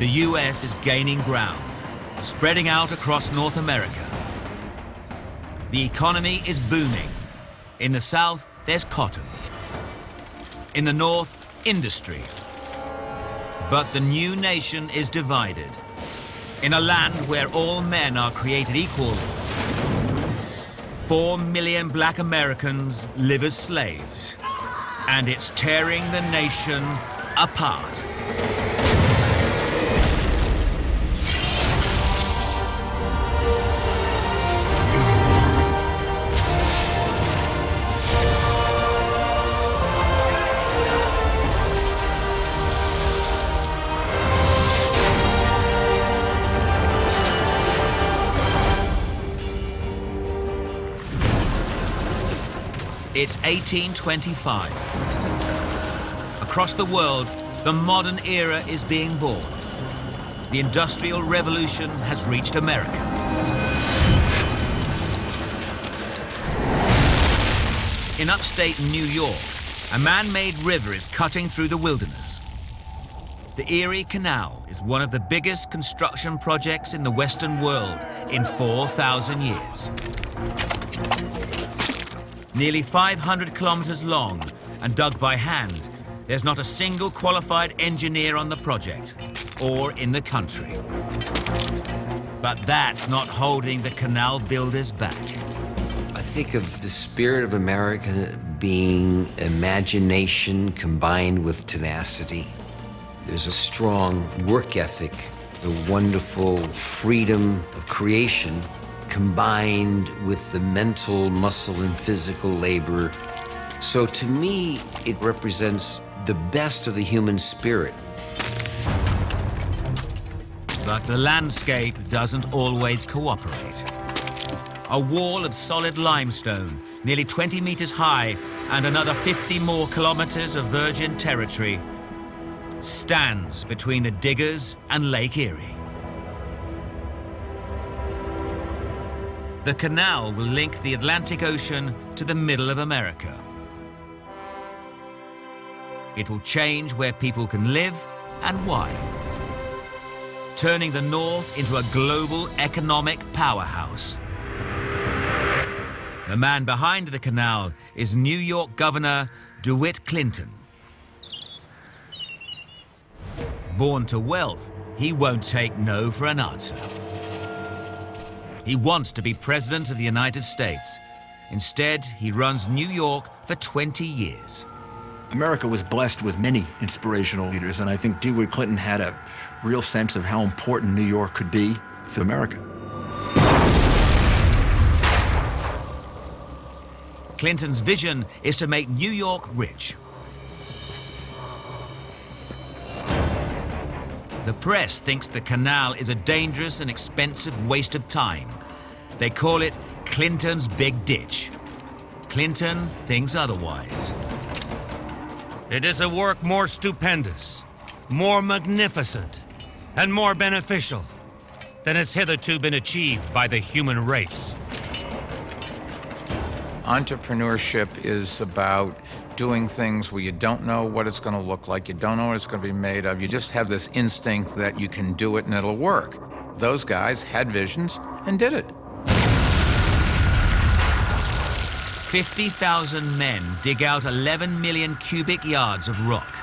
The US is gaining ground, spreading out across North America. The economy is booming. In the south, there's cotton. In the north, industry. But the new nation is divided. In a land where all men are created equal, 4 million black Americans live as slaves. And it's tearing the nation apart. It's 1825. Across the world, the modern era is being born. The Industrial Revolution has reached America. In upstate New York, a man-made river is cutting through the wilderness. The Erie Canal is one of the biggest construction projects in the Western world in 4,000 years. Nearly 500 kilometers long and dug by hand, there's not a single qualified engineer on the project or in the country. But that's not holding the canal builders back. I think of the spirit of America being imagination combined with tenacity. There's a strong work ethic, a wonderful freedom of creation combined with the mental, muscle, and physical labor. So to me, it represents the best of the human spirit. But the landscape doesn't always cooperate. A wall of solid limestone, nearly 20 meters high, and another 50 more kilometers of virgin territory, stands between the diggers and Lake Erie. The canal will link the Atlantic Ocean to the middle of America. It will change where people can live and why, turning the North into a global economic powerhouse. The man behind the canal is New York Governor DeWitt Clinton. Born to wealth, he won't take no for an answer. He wants to be President of the United States. Instead, he runs New York for 20 years. America was blessed with many inspirational leaders, and I think DeWitt Clinton had a real sense of how important New York could be for America. Clinton's vision is to make New York rich. The press thinks the canal is a dangerous and expensive waste of time. They call it Clinton's Big Ditch. Clinton thinks otherwise. It is a work more stupendous, more magnificent, and more beneficial than has hitherto been achieved by the human race. Entrepreneurship is about doing things where you don't know what it's going to look like, you don't know what it's going to be made of, you just have this instinct that you can do it and it'll work. Those guys had visions and did it. 50,000 men dig out 11 million cubic yards of rock.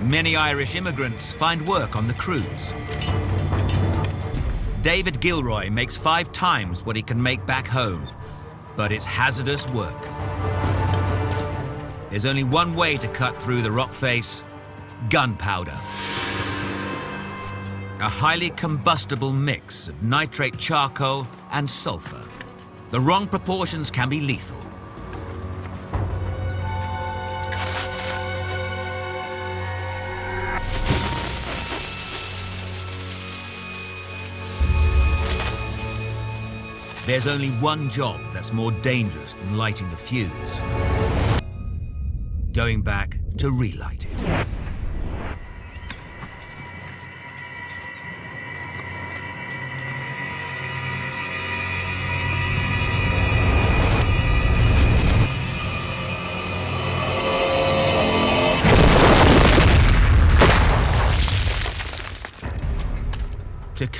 Many Irish immigrants find work on the cruise. David Gilroy makes 5 times what he can make back home, but it's hazardous work. There's only one way to cut through the rock face: gunpowder. A highly combustible mix of nitrate charcoal and sulfur. The wrong proportions can be lethal. There's only one job that's more dangerous than lighting the fuse: going back to relight it.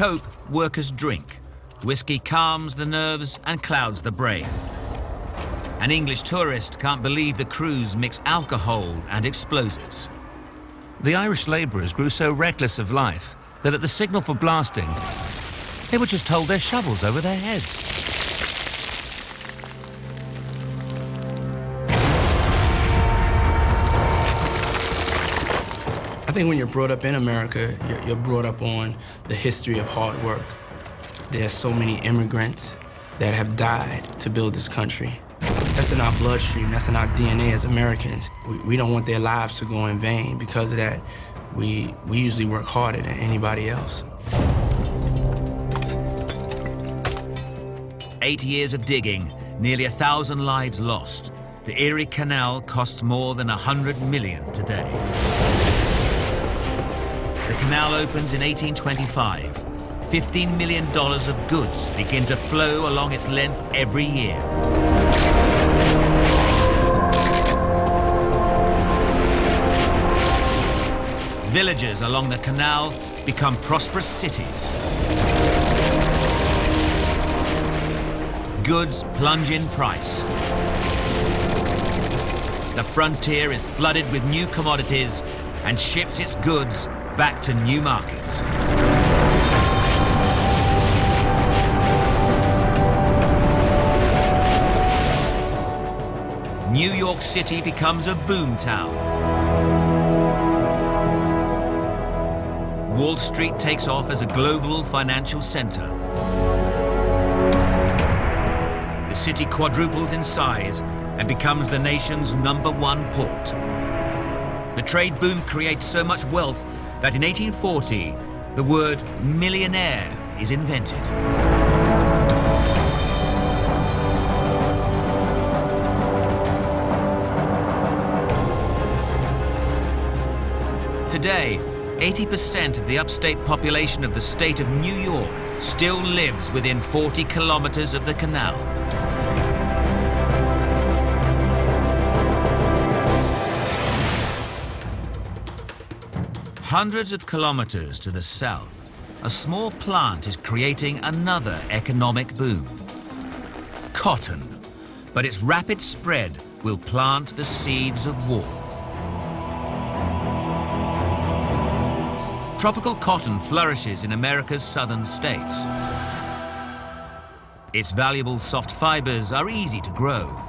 cope, workers drink. Whiskey calms the nerves and clouds the brain. An English tourist can't believe the crews mix alcohol and explosives. The Irish labourers grew so reckless of life that at the signal for blasting, they would just hold their shovels over their heads. I think when you're brought up in America, you're brought up on the history of hard work. There's so many immigrants that have died to build this country. That's in our bloodstream, that's in our DNA as Americans. We don't want their lives to go in vain. Because of that, we usually work harder than anybody else. 8 years of digging, nearly 1,000 lives lost. The Erie Canal costs more than $100 million today. The canal opens in 1825. $15 million of goods begin to flow along its length every year. Villages along the canal become prosperous cities. Goods plunge in price. The frontier is flooded with new commodities and ships its goods back to new markets. New York City becomes a boom town. Wall Street takes off as a global financial center. The city quadruples in size and becomes the nation's #1 port. The trade boom creates so much wealth that in 1840, the word millionaire is invented. Today, 80% of the upstate population of the state of New York still lives within 40 kilometers of the canal. Hundreds of kilometers to the south, a small plant is creating another economic boom. Cotton. But its rapid spread will plant the seeds of war. Tropical cotton flourishes in America's southern states. Its valuable soft fibers are easy to grow.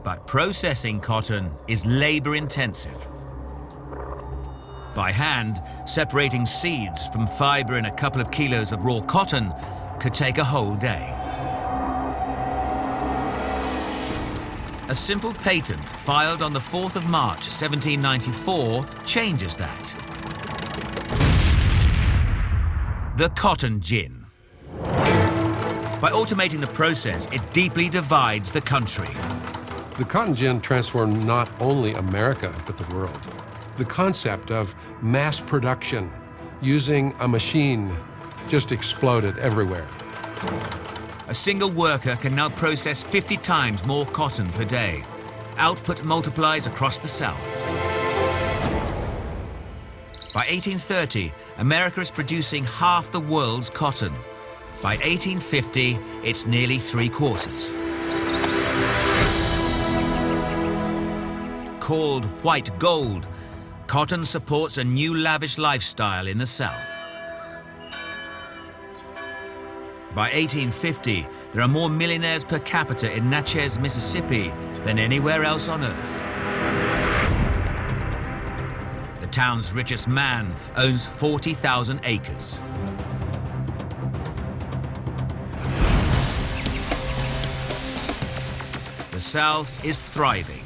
But processing cotton is labor-intensive. By hand, separating seeds from fiber in a couple of kilos of raw cotton could take a whole day. A simple patent filed on the 4th of March, 1794 changes that. The cotton gin. By automating the process, it deeply divides the country. The cotton gin transformed not only America, but the world. The concept of mass production using a machine just exploded everywhere. A single worker can now process 50 times more cotton per day. Output multiplies across the South. By 1830, America is producing half the world's cotton. By 1850, it's nearly 3/4. Called white gold, cotton supports a new lavish lifestyle in the South. By 1850, there are more millionaires per capita in Natchez, Mississippi than anywhere else on Earth. The town's richest man owns 40,000 acres. The South is thriving,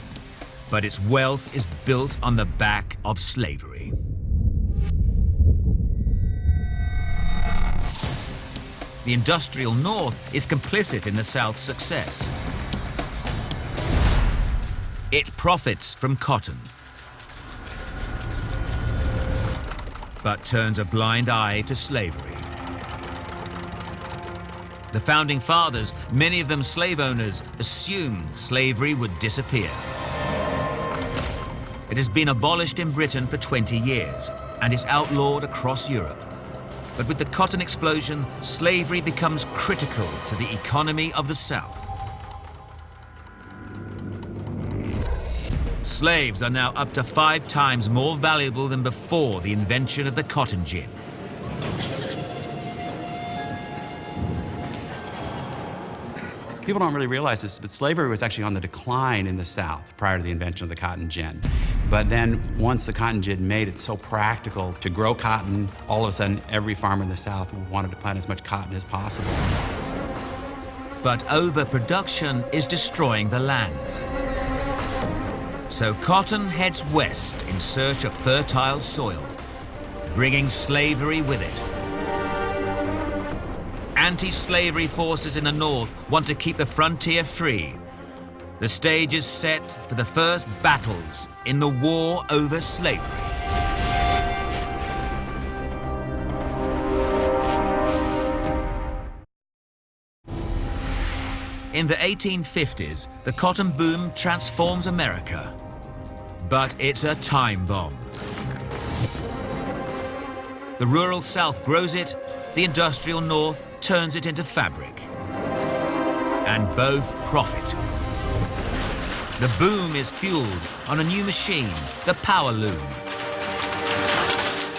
but its wealth is built on the back of slavery. The industrial North is complicit in the South's success. It profits from cotton, but turns a blind eye to slavery. The founding fathers, many of them slave owners, assumed slavery would disappear. It has been abolished in Britain for 20 years and is outlawed across Europe. But with the cotton explosion, slavery becomes critical to the economy of the South. Slaves are now up to 5 times more valuable than before the invention of the cotton gin. People don't really realize this, but slavery was actually on the decline in the South prior to the invention of the cotton gin. But then once the cotton gin made it so practical to grow cotton, all of a sudden every farmer in the South wanted to plant as much cotton as possible. But overproduction is destroying the land. So cotton heads west in search of fertile soil, bringing slavery with it. Anti-slavery forces in the North want to keep the frontier free. The stage is set for the first battles in the war over slavery. In the 1850s, the cotton boom transforms America. But it's a time bomb. The rural South grows it, the industrial North turns it into fabric. And both profit. The boom is fueled on a new machine, the power loom.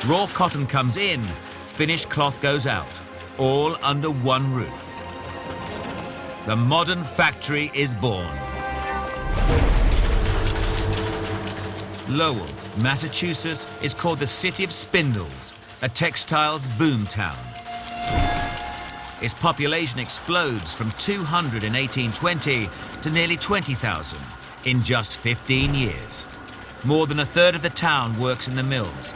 Raw cotton comes in, finished cloth goes out, all under one roof. The modern factory is born. Lowell, Massachusetts is called the City of Spindles, a textiles boom town. Its population explodes from 200 in 1820 to nearly 20,000 in just 15 years. More than a third of the town works in the mills.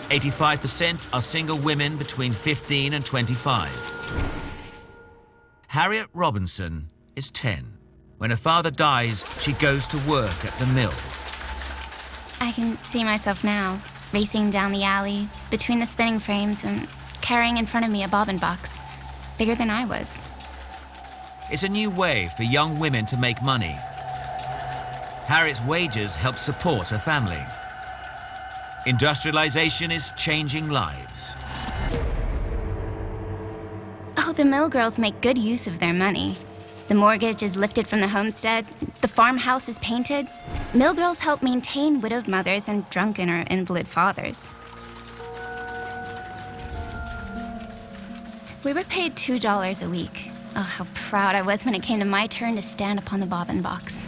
85% are single women between 15 and 25. Harriet Robinson is 10. When her father dies, she goes to work at the mill. I can see myself now, racing down the alley, between the spinning frames and carrying in front of me a bobbin box, bigger than I was. It's a new way for young women to make money. Harriet's wages help support her family. Industrialization is changing lives. Oh, the mill girls make good use of their money. The mortgage is lifted from the homestead, the farmhouse is painted. Mill girls help maintain widowed mothers and drunken or invalid fathers. We were paid $2 a week. Oh, how proud I was when it came to my turn to stand upon the bobbin box.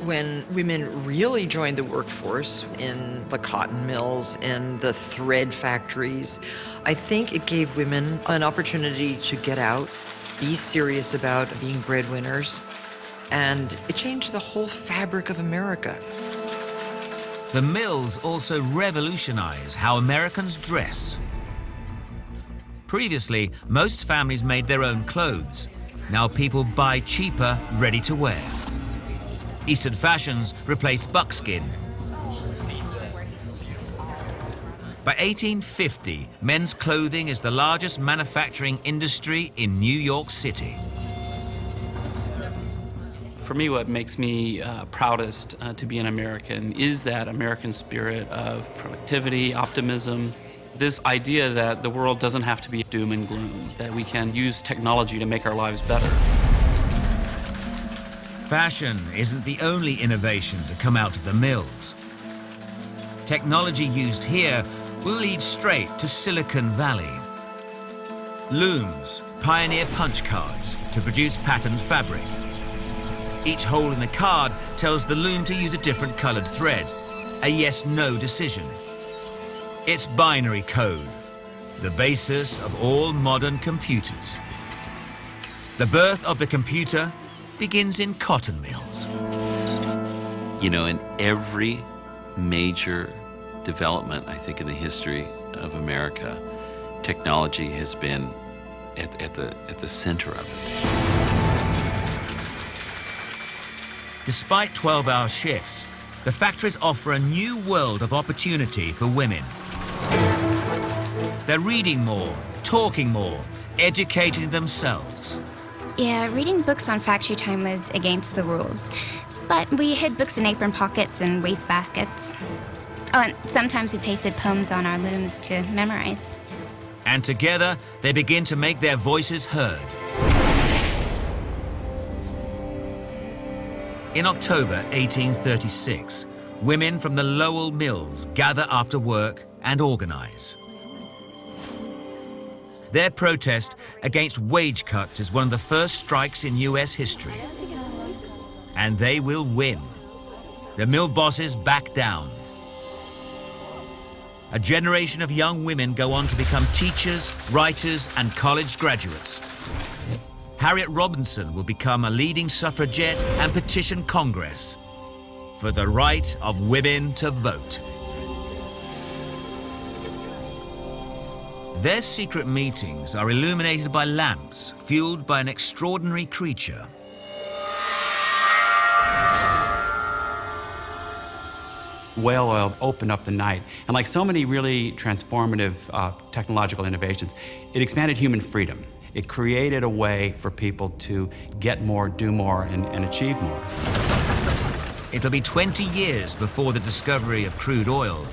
When women really joined the workforce in the cotton mills and the thread factories, I think it gave women an opportunity to get out, be serious about being breadwinners, and it changed the whole fabric of America. The mills also revolutionize how Americans dress. Previously, most families made their own clothes. Now people buy cheaper, ready-to-wear. Eastern fashions replaced buckskin. By 1850, men's clothing is the largest manufacturing industry in New York City. For me, what makes me proudest to be an American is that American spirit of productivity, optimism, this idea that the world doesn't have to be doom and gloom, that we can use technology to make our lives better. Fashion isn't the only innovation to come out of the mills. Technology used here will lead straight to Silicon Valley. Looms pioneer punch cards to produce patterned fabric. Each hole in the card tells the loom to use a different colored thread, a yes-no decision. It's binary code, the basis of all modern computers. The birth of the computer begins in cotton mills. You know, in every major development, I think, in the history of America, technology has been at the center of it. Despite 12-hour shifts, the factories offer a new world of opportunity for women. They're reading more, talking more, educating themselves. Yeah, reading books on factory time was against the rules. But we hid books in apron pockets and waste baskets. Oh, and sometimes we pasted poems on our looms to memorize. And together, they begin to make their voices heard. In October 1836, women from the Lowell mills gather after work and organize. Their protest against wage cuts is one of the first strikes in US history. And they will win. The mill bosses back down. A generation of young women go on to become teachers, writers, and college graduates. Harriet Robinson will become a leading suffragette and petition Congress for the right of women to vote. Their secret meetings are illuminated by lamps fueled by an extraordinary creature. Whale oil opened up the night. And like so many really transformative technological innovations, it expanded human freedom. It created a way for people to get more, do more, and achieve more. It'll be 20 years before the discovery of crude oil.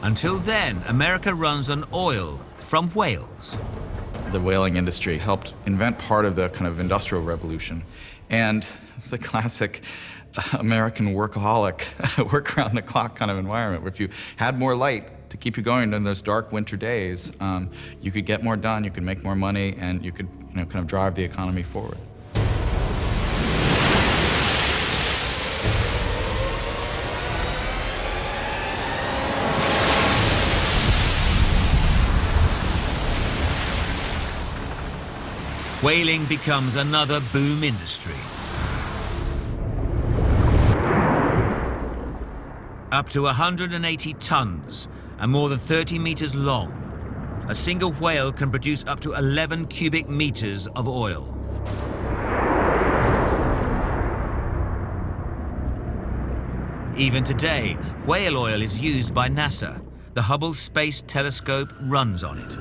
Until then, America runs on oil from whales. The whaling industry helped invent part of the kind of industrial revolution. And the classic American workaholic, work around the clock kind of environment, where if you had more light to keep you going during those dark winter days, you could get more done, you could make more money, and you could kind of drive the economy forward. Whaling becomes another boom industry. Up to 180 tons and more than 30 meters long, a single whale can produce up to 11 cubic meters of oil. Even today, whale oil is used by NASA. The Hubble Space Telescope runs on it.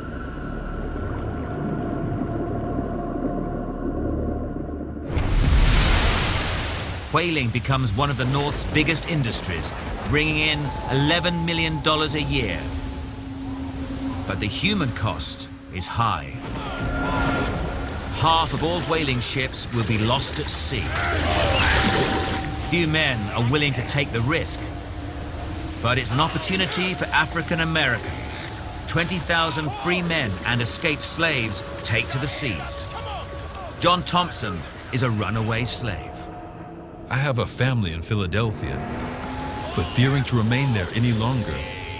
Whaling becomes one of the North's biggest industries, bringing in $11 million a year. But the human cost is high. Half of all whaling ships will be lost at sea. Few men are willing to take the risk. But it's an opportunity for African Americans. 20,000 free men and escaped slaves take to the seas. John Thompson is a runaway slave. I have a family in Philadelphia, but fearing to remain there any longer,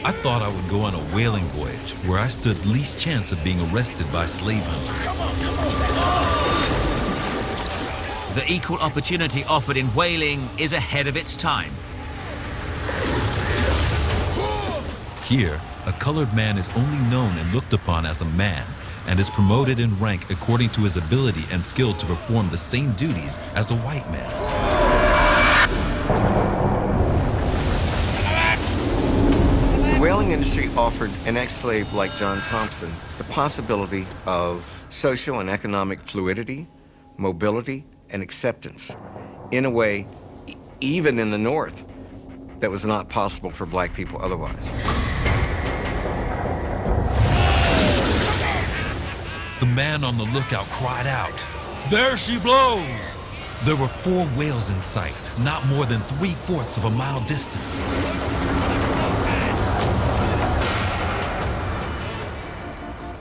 I thought I would go on a whaling voyage where I stood least chance of being arrested by slave hunters. The equal opportunity offered in whaling is ahead of its time. Here, a colored man is only known and looked upon as a man and is promoted in rank according to his ability and skill to perform the same duties as a white man. The whaling industry offered an ex-slave like John Thompson the possibility of social and economic fluidity, mobility, and acceptance in a way, even in the North, that was not possible for black people otherwise. The man on the lookout cried out, "There she blows!" There were 4 whales in sight, not more than 3/4 of a mile distant.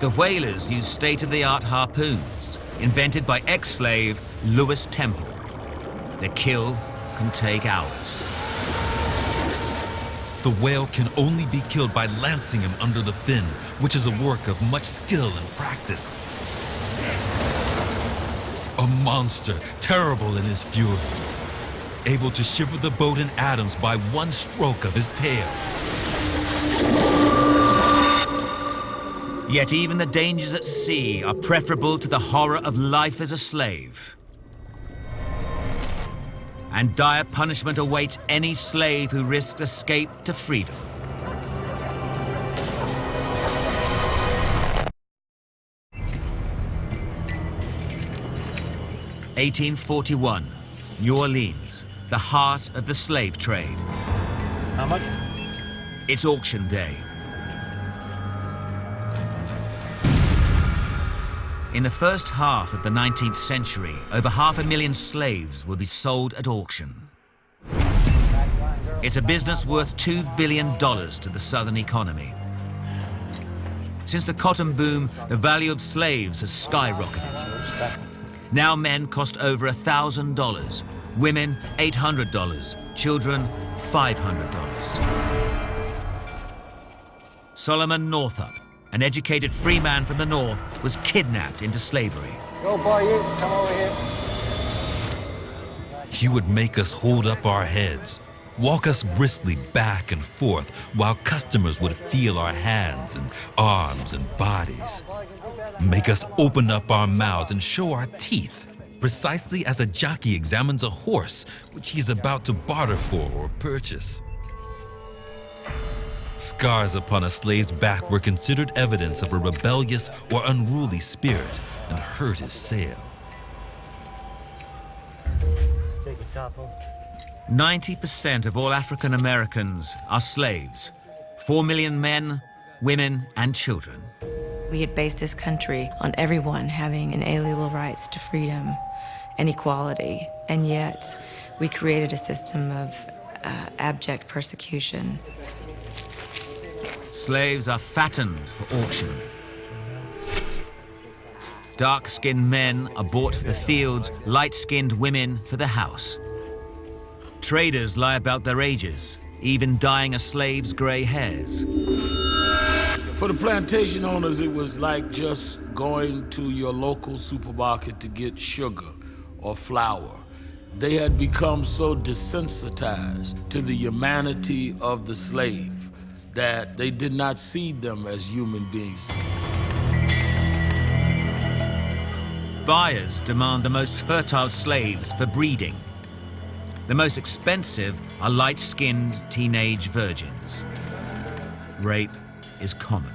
The whalers used state-of-the-art harpoons, invented by ex-slave Lewis Temple. The kill can take hours. The whale can only be killed by lancing him under the fin, which is a work of much skill and practice. A monster, terrible in his fury, able to shiver the boat in atoms by one stroke of his tail. Yet even the dangers at sea are preferable to the horror of life as a slave. And dire punishment awaits any slave who risks escape to freedom. 1841, New Orleans, the heart of the slave trade. How much? It's auction day. In the first half of the 19th century, over 500,000 slaves will be sold at auction. It's a business worth $2 billion to the Southern economy. Since the cotton boom, the value of slaves has skyrocketed. Now men cost over $1,000, women $800, children $500. Solomon Northup, an educated free man from the North, was kidnapped into slavery. Go, boy, you come over here. He would make us hold up our heads, walk us briskly back and forth while customers would feel our hands and arms and bodies. Make us open up our mouths and show our teeth, precisely as a jockey examines a horse which he is about to barter for or purchase. Scars upon a slave's back were considered evidence of a rebellious or unruly spirit and hurt his sale. Take your top off. 90% of all African Americans are slaves. 4 million men, women, and children. We had based this country on everyone having inalienable rights to freedom and equality, and yet we created a system of abject persecution. Slaves are fattened for auction. Dark-skinned men are bought for the fields, light-skinned women for the house. Traders lie about their ages, even dyeing a slave's gray hairs. For the plantation owners, it was like just going to your local supermarket to get sugar or flour. They had become so desensitized to the humanity of the slave that they did not see them as human beings. Buyers demand the most fertile slaves for breeding. The most expensive are light-skinned teenage virgins. Rape is common.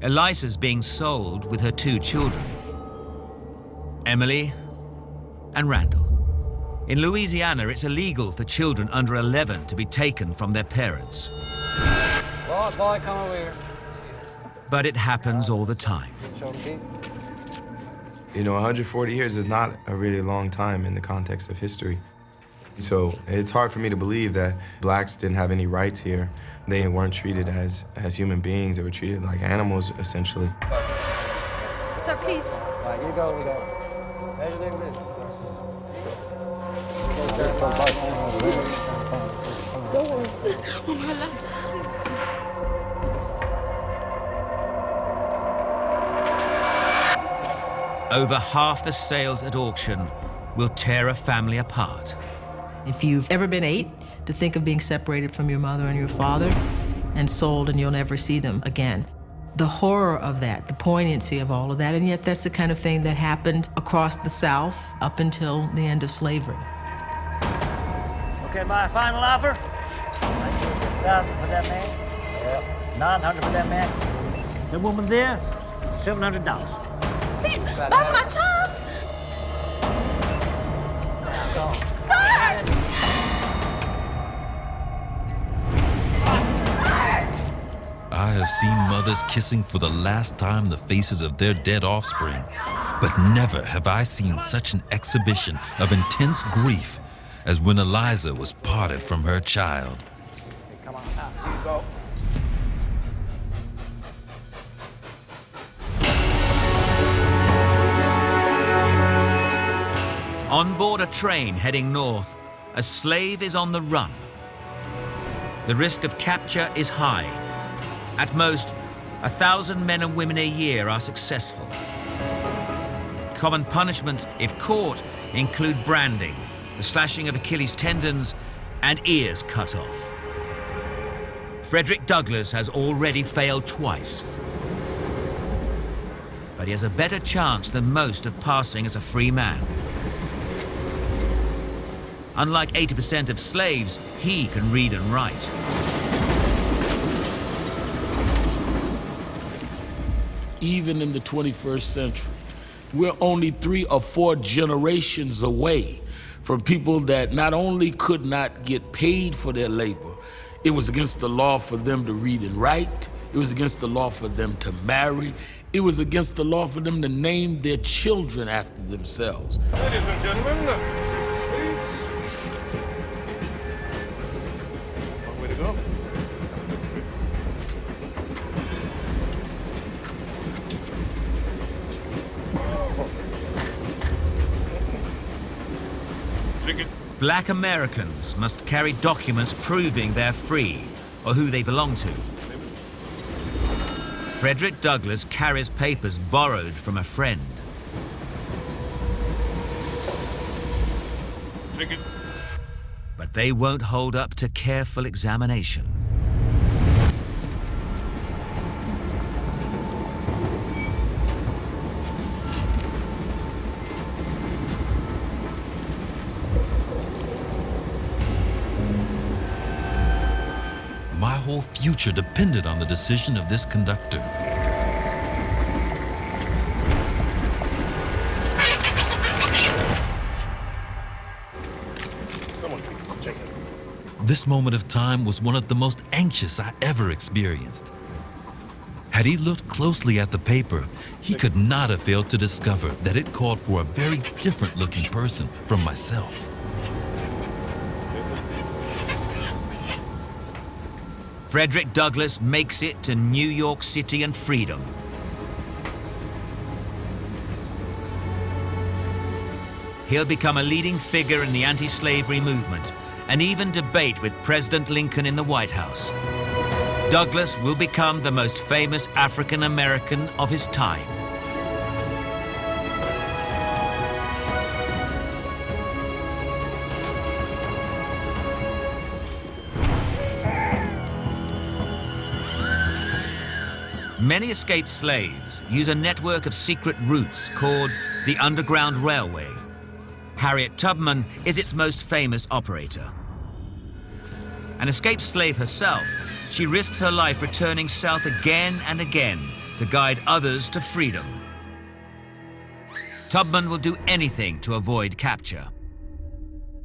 Elisa's being sold with her 2 children, Emily and Randall. In Louisiana, it's illegal for children under 11 to be taken from their parents. Boy, come over here. But it happens all the time. You know, 140 years is not a really long time in the context of history. So it's hard for me to believe that blacks didn't have any rights here. They weren't treated as human beings. They were treated like animals, essentially. Sir, please. All right, you go, we go. Measure their business, sir. Oh, my love. Over half the sales at auction will tear a family apart. If you've ever been 8, to think of being separated from your mother and your father and sold and you'll never see them again. The horror of that, the poignancy of all of that, and yet that's the kind of thing that happened across the South up until the end of slavery. Okay, my final offer. 1,000 for that man. Yeah. 900 for that man. The woman there, $700. Please, Mama, my child. Sir! I have seen mothers kissing for the last time the faces of their dead offspring, but never have I seen such an exhibition of intense grief as when Eliza was parted from her child. Come on, now, here you go. On board a train heading north, a slave is on the run. The risk of capture is high. At most, 1,000 men and women a year are successful. Common punishments, if caught, include branding, the slashing of Achilles tendons, and ears cut off. Frederick Douglass has already failed twice. But he has a better chance than most of passing as a free man. Unlike 80% of slaves, he can read and write. even in the 21st century. We're only 3 or 4 generations away from people that not only could not get paid for their labor, it was against the law for them to read and write, it was against the law for them to marry, it was against the law for them to name their children after themselves. Ladies and gentlemen, please. Long way to go. Black Americans must carry documents proving they're free or who they belong to. Frederick Douglass carries papers borrowed from a friend. But they won't hold up to careful examination. My whole future depended on the decision of this conductor. Someone please check it. This moment of time was one of the most anxious I ever experienced. Had he looked closely at the paper, he could not have failed to discover that it called for a very different looking person from myself. Frederick Douglass makes it to New York City and freedom. He'll become a leading figure in the anti-slavery movement and even debate with President Lincoln in the White House. Douglass will become the most famous African American of his time. Many escaped slaves use a network of secret routes called the Underground Railway. Harriet Tubman is its most famous operator. An escaped slave herself, she risks her life returning south again and again to guide others to freedom. Tubman will do anything to avoid capture,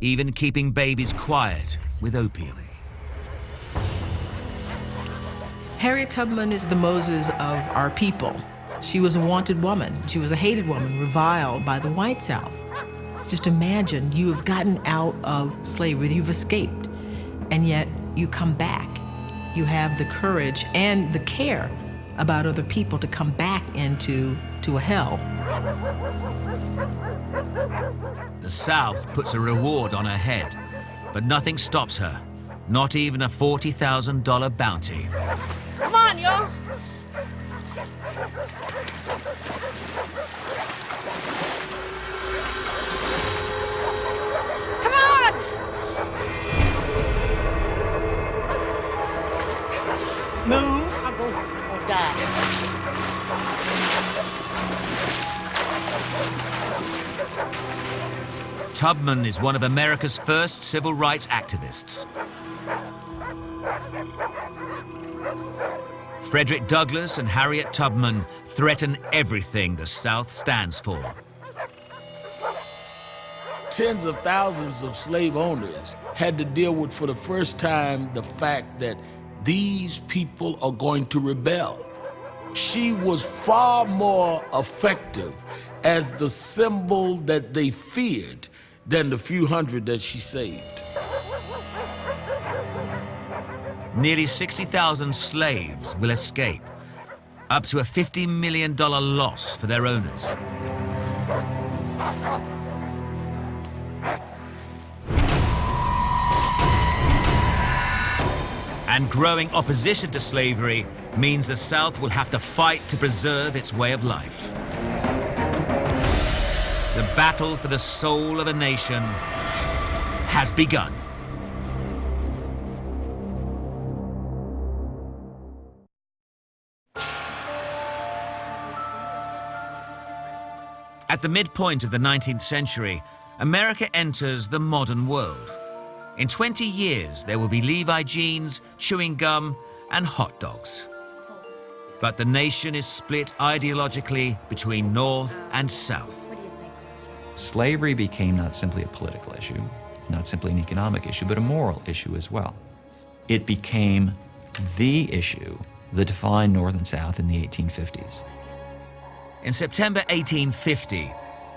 even keeping babies quiet with opium. Harriet Tubman is the Moses of our people. She was a wanted woman. She was a hated woman, reviled by the white South. Just imagine you have gotten out of slavery, you've escaped, and yet you come back. You have the courage and the care about other people to come back into a hell. The South puts a reward on her head, but nothing stops her, not even a $40,000 bounty. Come on, y'all. Come on. Move. I'll go or die. Tubman is one of America's first civil rights activists. Frederick Douglass and Harriet Tubman threaten everything the South stands for. Tens of thousands of slave owners had to deal with for the first time the fact that these people are going to rebel. She was far more effective as the symbol that they feared than the few hundred that she saved. Nearly 60,000 slaves will escape, up to a $50 million loss for their owners. And growing opposition to slavery means the South will have to fight to preserve its way of life. The battle for the soul of a nation has begun. At the midpoint of the 19th century, America enters the modern world. In 20 years, there will be Levi jeans, chewing gum, and hot dogs. But the nation is split ideologically between North and South. Slavery became not simply a political issue, not simply an economic issue, but a moral issue as well. It became the issue that defined North and South in the 1850s. In September 1850,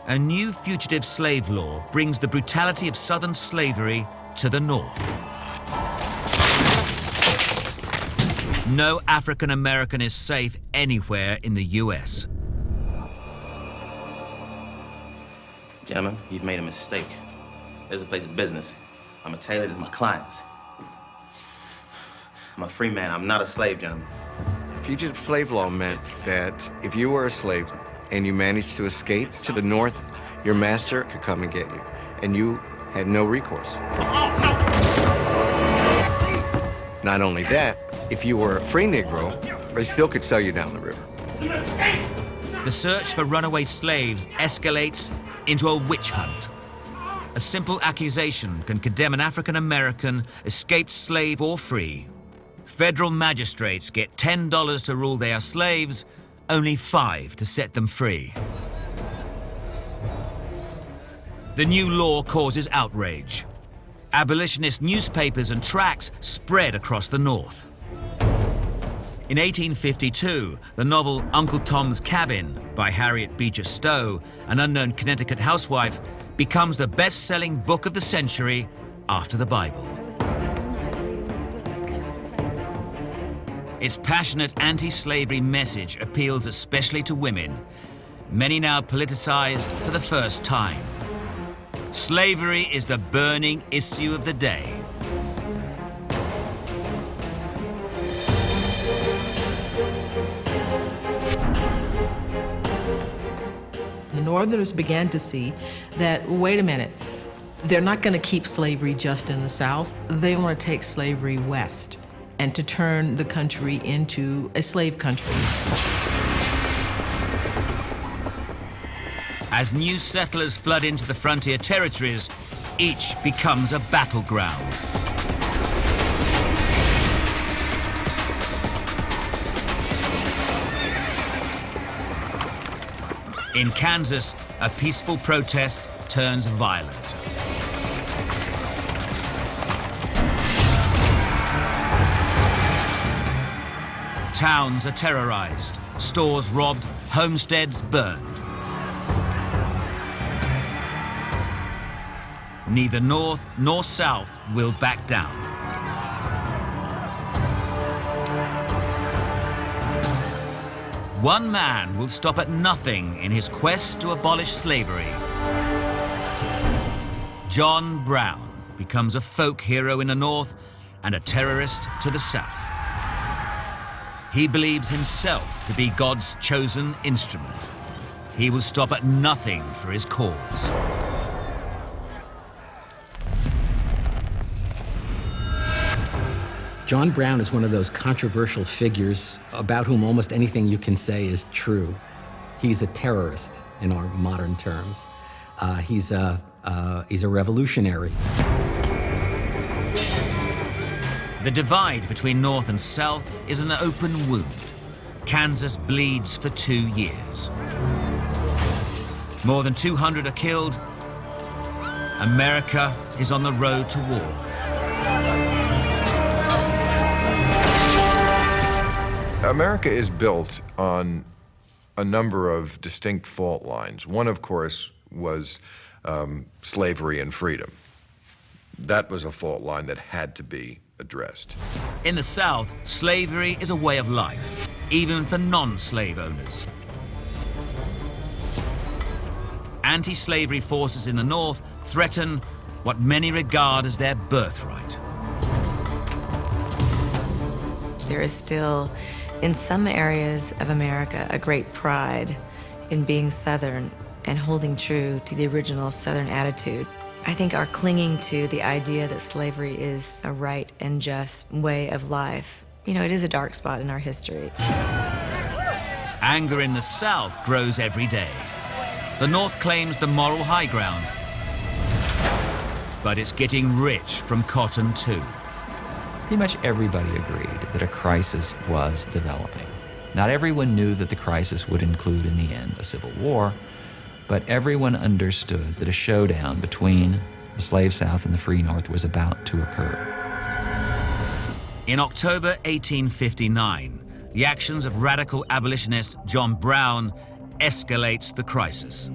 a new fugitive slave law brings the brutality of Southern slavery to the North. No African American is safe anywhere in the U.S. Gentlemen, you've made a mistake. There's a place of business. I'm a tailor to my clients. I'm a free man. I'm not a slave, gentlemen. Fugitive slave law meant that if you were a slave and you managed to escape to the North, your master could come and get you, and you had no recourse. Not only that, if you were a free Negro, they still could sell you down the river. The search for runaway slaves escalates into a witch hunt. A simple accusation can condemn an African American, escaped slave or free. Federal magistrates get $10 to rule they are slaves, only $5 to set them free. The new law causes outrage. Abolitionist newspapers and tracts spread across the North. In 1852, the novel Uncle Tom's Cabin by Harriet Beecher Stowe, an unknown Connecticut housewife, becomes the best-selling book of the century after the Bible. Its passionate anti-slavery message appeals especially to women, many now politicized for the first time. Slavery is the burning issue of the day. The Northerners began to see that, wait a minute, they're not going to keep slavery just in the South. They want to take slavery west and to turn the country into a slave country. As new settlers flood into the frontier territories, each becomes a battleground. In Kansas, a peaceful protest turns violent. Towns are terrorized, stores robbed, homesteads burned. Neither North nor South will back down. One man will stop at nothing in his quest to abolish slavery. John Brown becomes a folk hero in the North and a terrorist to the South. He believes himself to be God's chosen instrument. He will stop at nothing for his cause. John Brown is one of those controversial figures about whom almost anything you can say is true. He's a terrorist in our modern terms. He's a revolutionary. The divide between North and South is an open wound. Kansas bleeds for 2 years. More than 200 are killed. America is on the road to war. America is built on a number of distinct fault lines. One, of course, was slavery and freedom. That was a fault line that had to be addressed. In the South, slavery is a way of life, even for non-slave owners. Anti-slavery forces in the North threaten what many regard as their birthright. There is still, in some areas of America, a great pride in being Southern and holding true to the original Southern attitude. I think our clinging to the idea that slavery is a right and just way of life, it is a dark spot in our history. Anger in the South grows every day. The North claims the moral high ground, but it's getting rich from cotton too. Pretty much everybody agreed that a crisis was developing. Not everyone knew that the crisis would include, in the end, a civil war, but everyone understood that a showdown between the slave South and the free North was about to occur. In October 1859, the actions of radical abolitionist John Brown escalates the crisis.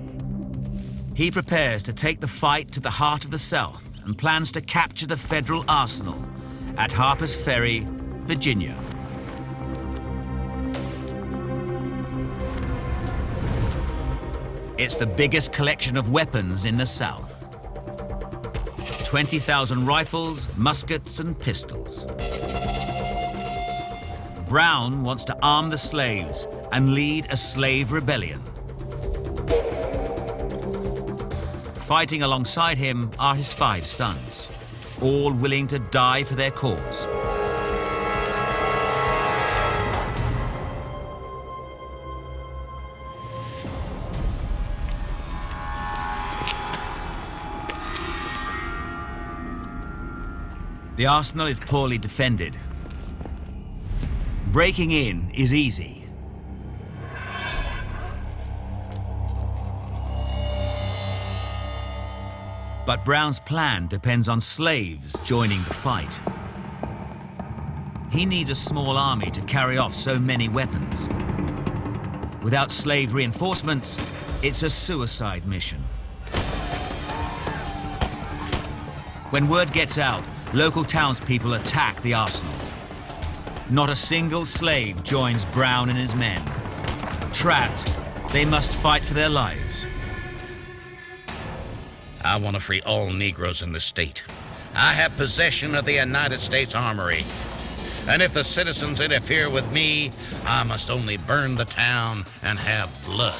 He prepares to take the fight to the heart of the South and plans to capture the federal arsenal at Harper's Ferry, Virginia. It's the biggest collection of weapons in the South. 20,000 rifles, muskets, and pistols. Brown wants to arm the slaves and lead a slave rebellion. Fighting alongside him are his 5 sons, all willing to die for their cause. The arsenal is poorly defended. Breaking in is easy. But Brown's plan depends on slaves joining the fight. He needs a small army to carry off so many weapons. Without slave reinforcements, it's a suicide mission. When word gets out, local townspeople attack the arsenal. Not a single slave joins Brown and his men. Trapped, they must fight for their lives. I want to free all Negroes in the state. I have possession of the United States Armory. And if the citizens interfere with me, I must only burn the town and have blood.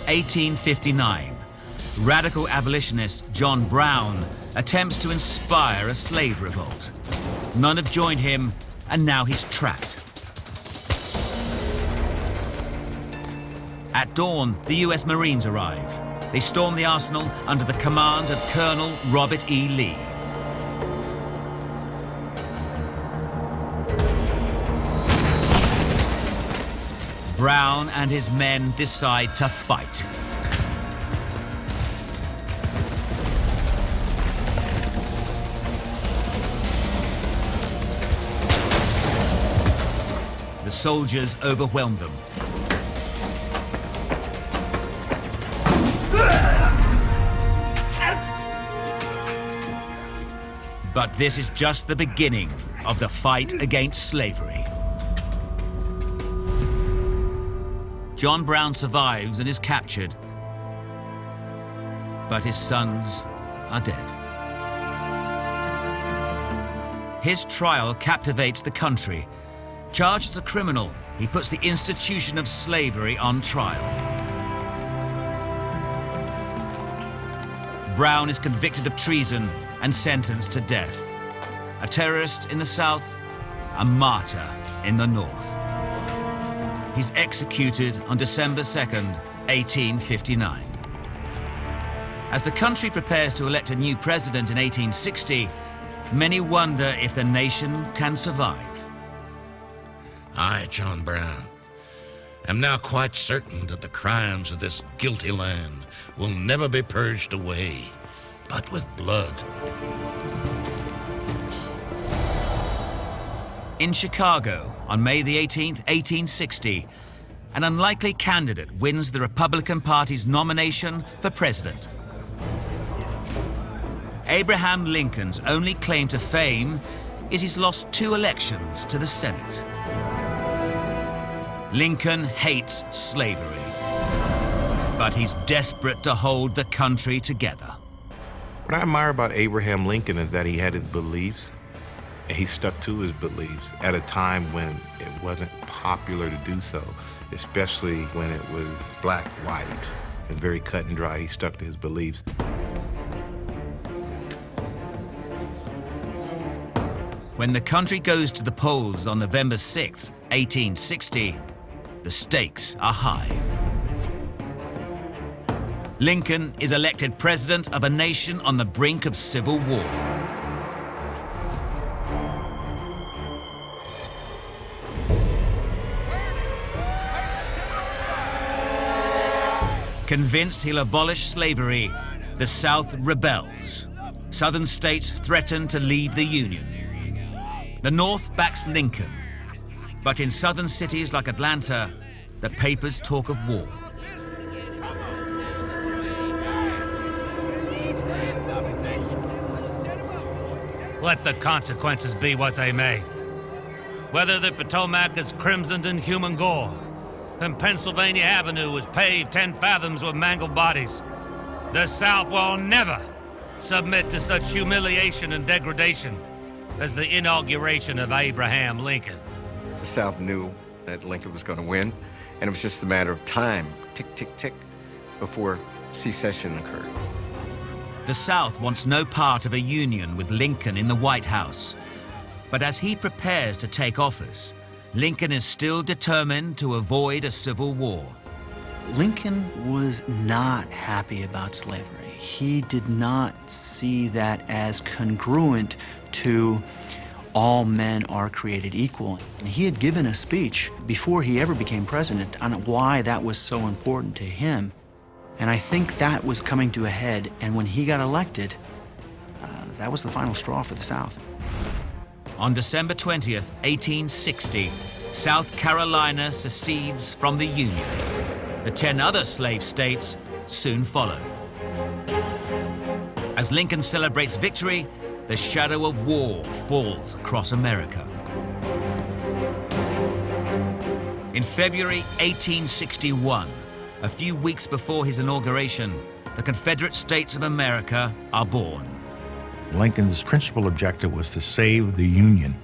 (1859). Radical abolitionist John Brown attempts to inspire a slave revolt. None have joined him, and now he's trapped. At dawn, the US Marines arrive. They storm the arsenal under the command of Colonel Robert E. Lee. Brown and his men decide to fight. The soldiers overwhelm them. But this is just the beginning of the fight against slavery. John Brown survives and is captured, but his sons are dead. His trial captivates the country. Charged as a criminal, he puts the institution of slavery on trial. Brown is convicted of treason and sentenced to death. A terrorist in the South, a martyr in the North. He's executed on December 2nd, 1859. As the country prepares to elect a new president in 1860, many wonder if the nation can survive. I, John Brown, am now quite certain that the crimes of this guilty land will never be purged away, but with blood. In Chicago, on May the 18th, 1860, an unlikely candidate wins the Republican Party's nomination for president. Abraham Lincoln's only claim to fame is he's lost 2 elections to the Senate. Lincoln hates slavery, but he's desperate to hold the country together. What I admire about Abraham Lincoln is that he had his beliefs, and he stuck to his beliefs at a time when it wasn't popular to do so, especially when it was black, white, and very cut and dry. He stuck to his beliefs. When the country goes to the polls on November 6th, 1860, the stakes are high. Lincoln is elected president of a nation on the brink of civil war. Convinced he'll abolish slavery, the South rebels. Southern states threaten to leave the Union. The North backs Lincoln, but in southern cities like Atlanta, the papers talk of war. Let the consequences be what they may. Whether the Potomac is crimsoned in human gore, and Pennsylvania Avenue is paved 10 fathoms with mangled bodies, the South will never submit to such humiliation and degradation as the inauguration of Abraham Lincoln. The South knew that Lincoln was going to win, and it was just a matter of time, tick, tick, tick, before secession occurred. The South wants no part of a union with Lincoln in the White House. But as he prepares to take office, Lincoln is still determined to avoid a civil war. Lincoln was not happy about slavery. He did not see that as congruent to all men are created equal. And he had given a speech before he ever became president on why that was so important to him. And I think that was coming to a head, and when he got elected, that was the final straw for the South. On December 20th, 1860, South Carolina secedes from the Union. The 10 other slave states soon follow. As Lincoln celebrates victory, the shadow of war falls across America. In February 1861, a few weeks before his inauguration, the Confederate States of America are born. Lincoln's principal objective was to save the Union,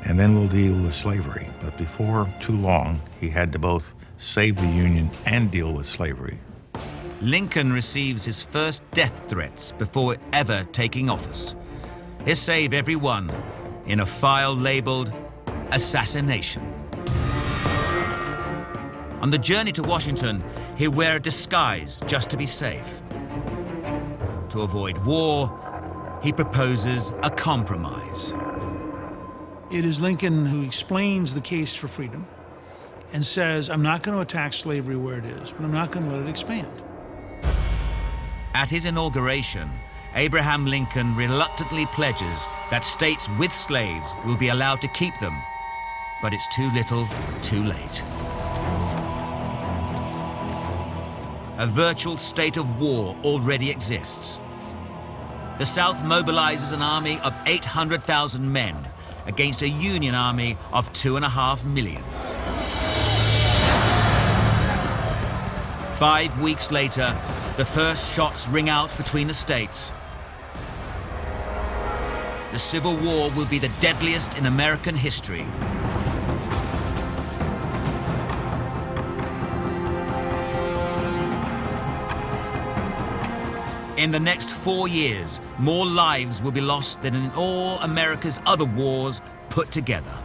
and then we'll deal with slavery. But before too long, he had to both save the Union and deal with slavery. Lincoln receives his first death threats before ever taking office. He'll save everyone in a file labeled assassination. On the journey to Washington, he'll wear a disguise just to be safe. To avoid war, he proposes a compromise. It is Lincoln who explains the case for freedom and says, I'm not going to attack slavery where it is, but I'm not going to let it expand. At his inauguration, Abraham Lincoln reluctantly pledges that states with slaves will be allowed to keep them, but it's too little, too late. A virtual state of war already exists. The South mobilizes an army of 800,000 men against a Union army of 2.5 million. 5 weeks later, the first shots ring out between the states. The Civil War will be the deadliest in American history. In the next 4 years, more lives will be lost than in all America's other wars put together.